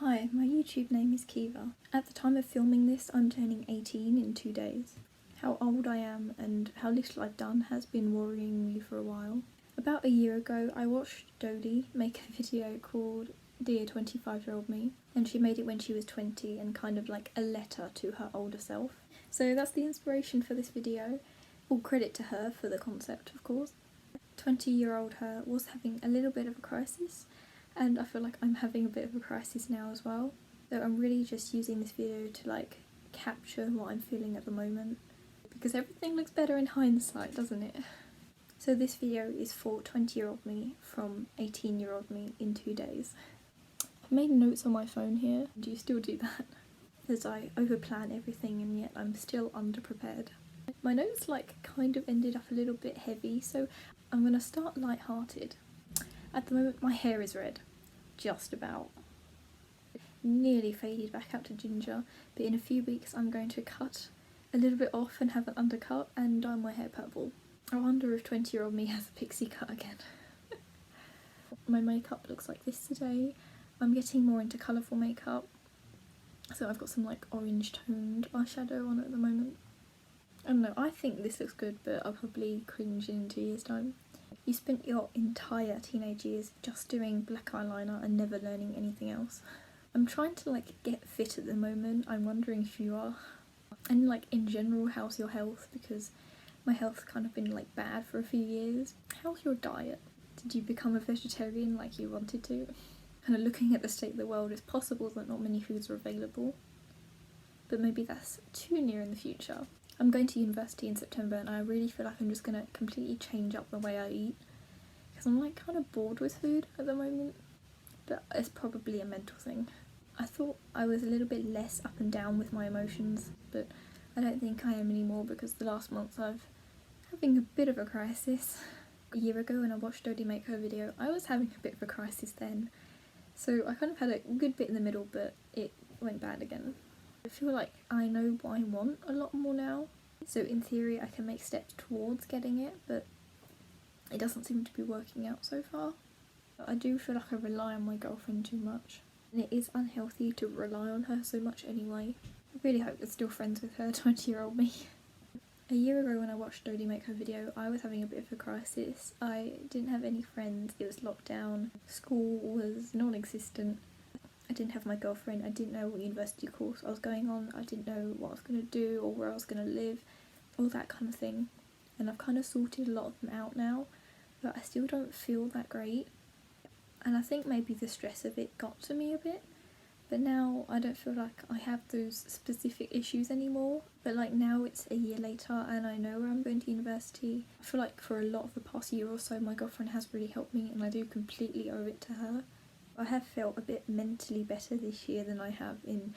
Hi, my YouTube name is Kiva. At the time of filming this, I'm turning 18 in 2 days. How old I am and how little I've done has been worrying me for a while. About a year ago, I watched Dodie make a video called Dear 25-year-old Me, and she made it when she was 20 and kind of like a letter to her older self. So that's the inspiration for this video. All credit to her for the concept, of course. 20-year-old her was having a little bit of a crisis, and I feel like I'm having a bit of a crisis now as well. So I'm really just using this video to like capture what I'm feeling at the moment, because everything looks better in hindsight, doesn't it? So this video is for 20-year-old me from 18-year-old me in 2 days. I've made notes on my phone here. Do you still do that? As I overplan everything and yet I'm still underprepared. My notes like kind of ended up a little bit heavy, so I'm gonna start light-hearted. At the moment my hair is red, just about. Nearly faded back out to ginger, but in a few weeks I'm going to cut a little bit off and have an undercut and dye my hair purple. I wonder if 20-year-old me has a pixie cut again. My makeup looks like this today. I'm getting more into colourful makeup, so I've got some like orange toned eyeshadow on at the moment. I don't know, I think this looks good, but I'll probably cringe in 2 years' time. You spent your entire teenage years just doing black eyeliner and never learning anything else. I'm trying to like get fit at the moment. I'm wondering if you are. And like in general, how's your health? Because my health's kind of been like bad for a few years. How's your diet? Did you become a vegetarian like you wanted to? Kind of looking at the state of the world, it's possible that not many foods are available, but maybe that's too near in the future. I'm going to university in September and I really feel like I'm just going to completely change up the way I eat, because I'm like kind of bored with food at the moment, but it's probably a mental thing. I thought I was a little bit less up and down with my emotions, but I don't think I am anymore, because the last month I've having a bit of a crisis. A year ago when I watched Dodie make her video, I was having a bit of a crisis then, so I kind of had a good bit in the middle, but it went bad again. I feel like I know what I want a lot more now, so in theory I can make steps towards getting it, but it doesn't seem to be working out so far. I do feel like I rely on my girlfriend too much, and it is unhealthy to rely on her so much anyway. I really hope we're still friends with her 20-year-old me. A year ago when I watched Dodie make her video, I was having a bit of a crisis. I didn't have any friends, it was lockdown, school was non-existent. I didn't have my girlfriend, I didn't know what university course I was going on, I didn't know what I was going to do or where I was going to live, all that kind of thing. And I've kind of sorted a lot of them out now, but I still don't feel that great. And I think maybe the stress of it got to me a bit, but now I don't feel like I have those specific issues anymore. But like now it's a year later and I know where I'm going to university. I feel like for a lot of the past year or so my girlfriend has really helped me, and I do completely owe it to her. I have felt a bit mentally better this year than I have in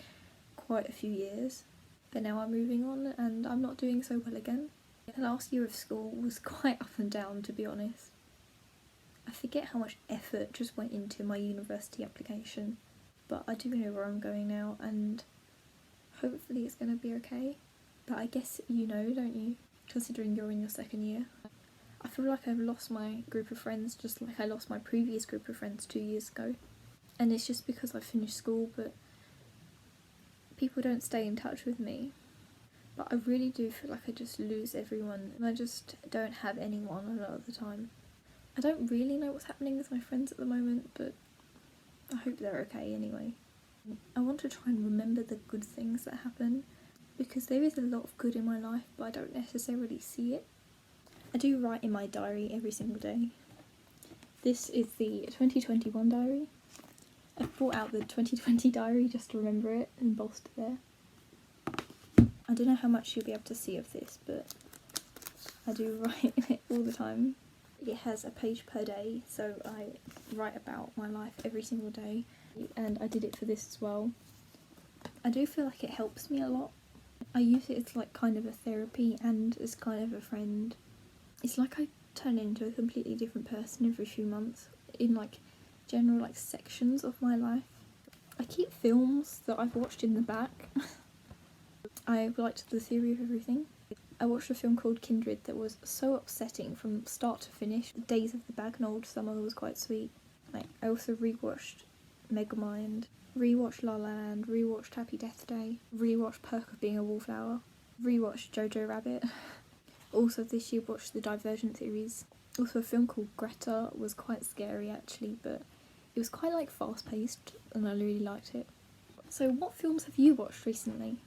quite a few years, but now I'm moving on and I'm not doing so well again. The last year of school was quite up and down, to be honest. I forget how much effort just went into my university application, but I do know where I'm going now and hopefully it's going to be okay. But I guess you know, don't you? Considering you're in your second year. I feel like I've lost my group of friends just like I lost my previous group of friends 2 years ago. And it's just because I finished school, but people don't stay in touch with me. But I really do feel like I just lose everyone, and I just don't have anyone a lot of the time. I don't really know what's happening with my friends at the moment, but I hope they're okay anyway. I want to try and remember the good things that happen, because there is a lot of good in my life, but I don't necessarily see it. I do write in my diary every single day. This is the 2021 diary. I've brought out the 2020 diary just to remember it, embossed there. I don't know how much you'll be able to see of this, but I do write in it all the time. It has a page per day, so I write about my life every single day, and I did it for this as well. I do feel like it helps me a lot. I use it as like kind of a therapy and as kind of a friend. It's like I turn into a completely different person every few months in like general like sections of my life. I keep films that I've watched in the back. I liked The Theory of Everything. I watched a film called Kindred that was so upsetting from start to finish. Days of the Bagnalled Summer was quite sweet. I also rewatched Megamind, rewatched La La Land, rewatched Happy Death Day, rewatched Perk of Being a Wallflower, rewatched Jojo Rabbit. Also this year watched the Divergent series. Also a film called Greta was quite scary actually, but it was quite like fast paced and I really liked it. So what films have you watched recently?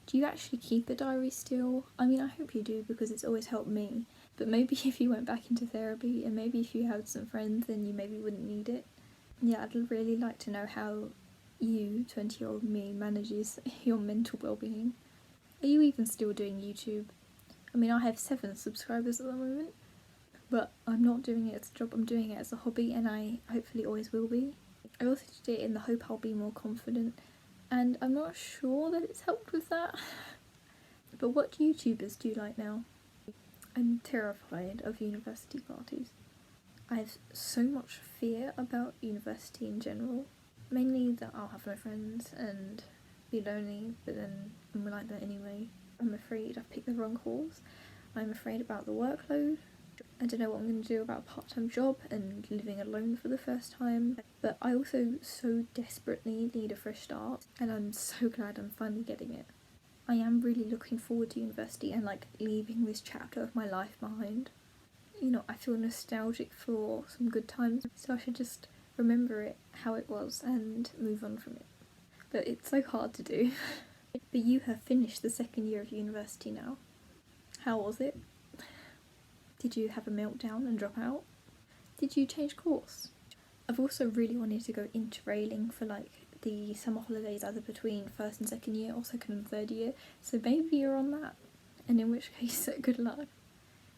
Do you actually keep a diary still? I mean, I hope you do because it's always helped me. But maybe if you went back into therapy and maybe if you had some friends then you maybe wouldn't need it. Yeah, I'd really like to know how you, 20-year-old me, manages your mental well-being. Are you even still doing YouTube? I mean, I have 7 subscribers at the moment, but I'm not doing it as a job, I'm doing it as a hobby and I hopefully always will be. I also did it in the hope I'll be more confident, and I'm not sure that it's helped with that. But what YouTubers do you like now? I'm terrified of university parties. I have so much fear about university in general. Mainly that I'll have no friends and be lonely, but then I'm like that anyway. I'm afraid I've picked the wrong course. I'm afraid about the workload. I don't know what I'm going to do about a part-time job and living alone for the first time. But I also so desperately need a fresh start, and I'm so glad I'm finally getting it. I am really looking forward to university and like leaving this chapter of my life behind. You know, I feel nostalgic for some good times, so I should just remember it, how it was, and move on from it. But it's so hard to do. But you have finished the second year of university now. How was it? Did you have a meltdown and drop out? Did you change course? I've also really wanted to go interrailing for like the summer holidays, either between first and second year or second and third year, so maybe you're on that, and in which case good luck.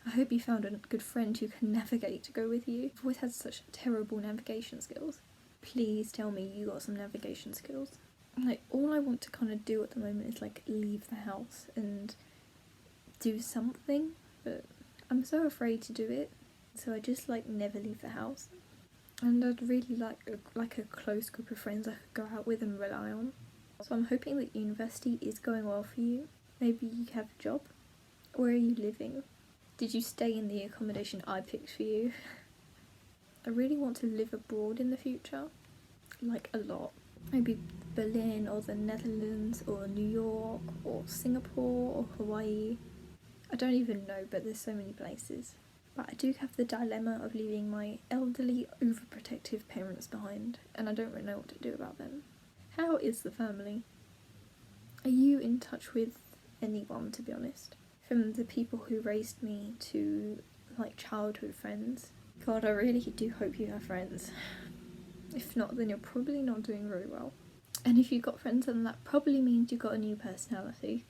I hope you found a good friend who can navigate to go with you. I've always had such terrible navigation skills. Please tell me you got some navigation skills. Like, all I want to kind of do at the moment is like leave the house and do something, but I'm so afraid to do it, so I just like never leave the house. And I'd really like a close group of friends I could go out with and rely on. So I'm hoping that university is going well for you. Maybe you have a job. Where are you living? Did you stay in the accommodation I picked for you? I really want to live abroad in the future. Like a lot. Maybe Berlin or the Netherlands or New York or Singapore or Hawaii. I don't even know, but there's so many places. But I do have the dilemma of leaving my elderly, overprotective parents behind, and I don't really know what to do about them. How is the family? Are you in touch with anyone, to be honest? From the people who raised me to, like, childhood friends. God, I really do hope you have friends. If not, then you're probably not doing very well. And if you've got friends, then that probably means you've got a new personality.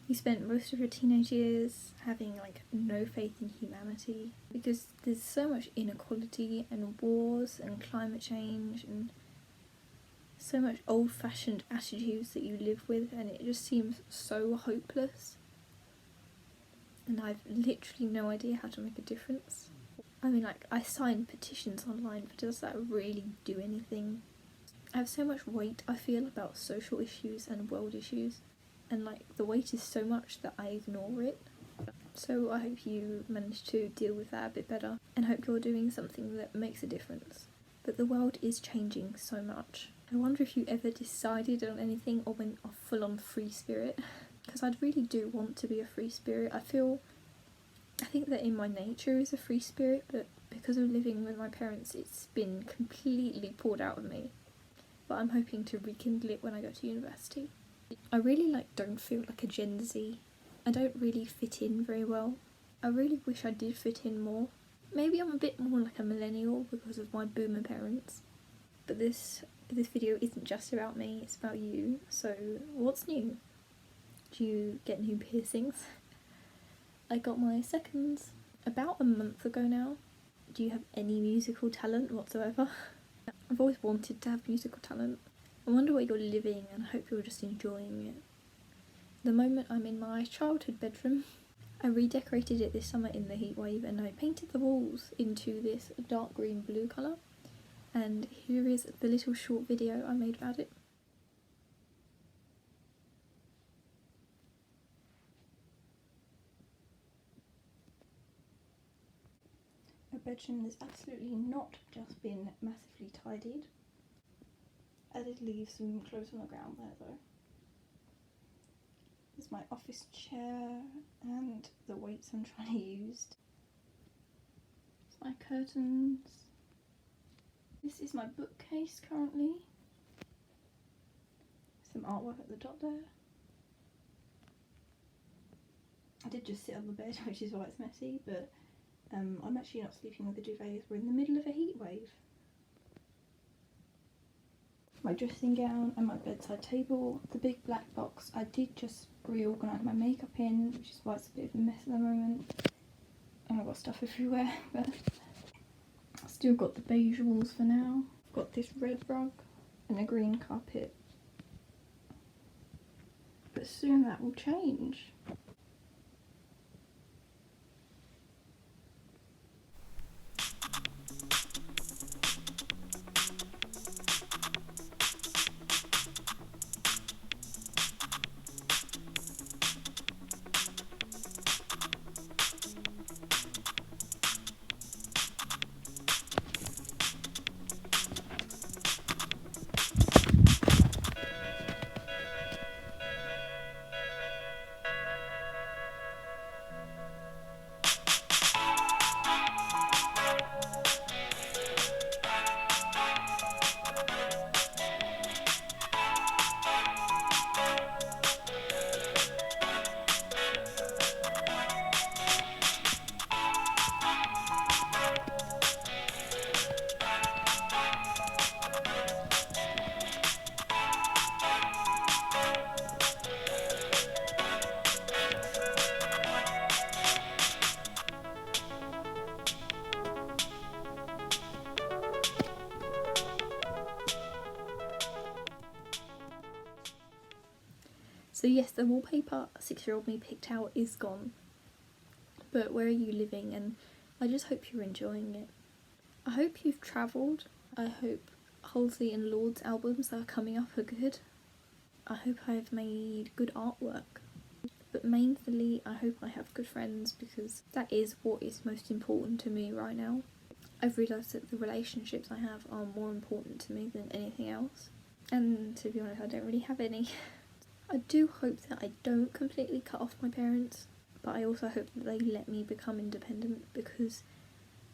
You spent most of your teenage years having like no faith in humanity because there's so much inequality and wars and climate change and so much old-fashioned attitudes that you live with, and it just seems so hopeless. And I've literally no idea how to make a difference. I mean, like, I sign petitions online, but does that really do anything? I have so much weight, I feel, about social issues and world issues. And like the weight is so much that I ignore it. So I hope you manage to deal with that a bit better and hope you're doing something that makes a difference. But the world is changing so much. I wonder if you ever decided on anything or went off full on free spirit, because I really do want to be a free spirit. I think that in my nature is a free spirit, but because of living with my parents it's been completely poured out of me. But I'm hoping to rekindle it when I go to university. I really don't feel like a Gen Z. I don't really fit in very well. I really wish I did fit in more. Maybe I'm a bit more like a millennial because of my boomer parents. But this video isn't just about me, it's about you. So what's new? Do you get new piercings? I got my seconds about a month ago now. Do you have any musical talent whatsoever? I've always wanted to have musical talent. I wonder what you're living and I hope you're just enjoying it. At the moment I'm in my childhood bedroom. I redecorated it this summer in the heatwave and I painted the walls into this dark green blue colour. And here is the little short video I made about it. A bedroom that's absolutely not just been massively tidied. I did leave some clothes on the ground there though. There's my office chair and the weights I'm trying to use. It's my curtains. This is my bookcase currently. Some artwork at the top there. I did just sit on the bed, which is why it's messy, but I'm actually not sleeping with a duvet. We're in the middle of a heat wave. My dressing gown and my bedside table. The big black box I did just reorganise my makeup in, which is why it's a bit of a mess at the moment. And I've got stuff everywhere, but I've still got the beige walls for now. I've got this red rug and a green carpet. But soon that will change. So yes, the wallpaper 6-year-old me picked out is gone. But where are you living? And I just hope you're enjoying it. I hope you've travelled. I hope Halsey and Lord's albums that are coming up are good. I hope I've made good artwork. But mainly, I hope I have good friends, because that is what is most important to me right now. I've realised that the relationships I have are more important to me than anything else. And to be honest, I don't really have any. I do hope that I don't completely cut off my parents, but I also hope that they let me become independent, because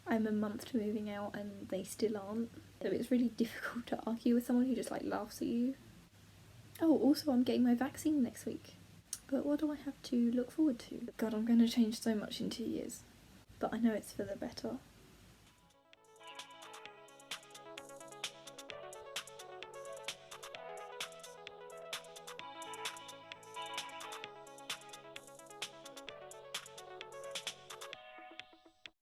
I'm a month to moving out and they still aren't. So it's really difficult to argue with someone who just like laughs at you. Oh, also I'm getting my vaccine next week. But what do I have to look forward to? God, I'm going to change so much in 2 years. But I know it's for the better.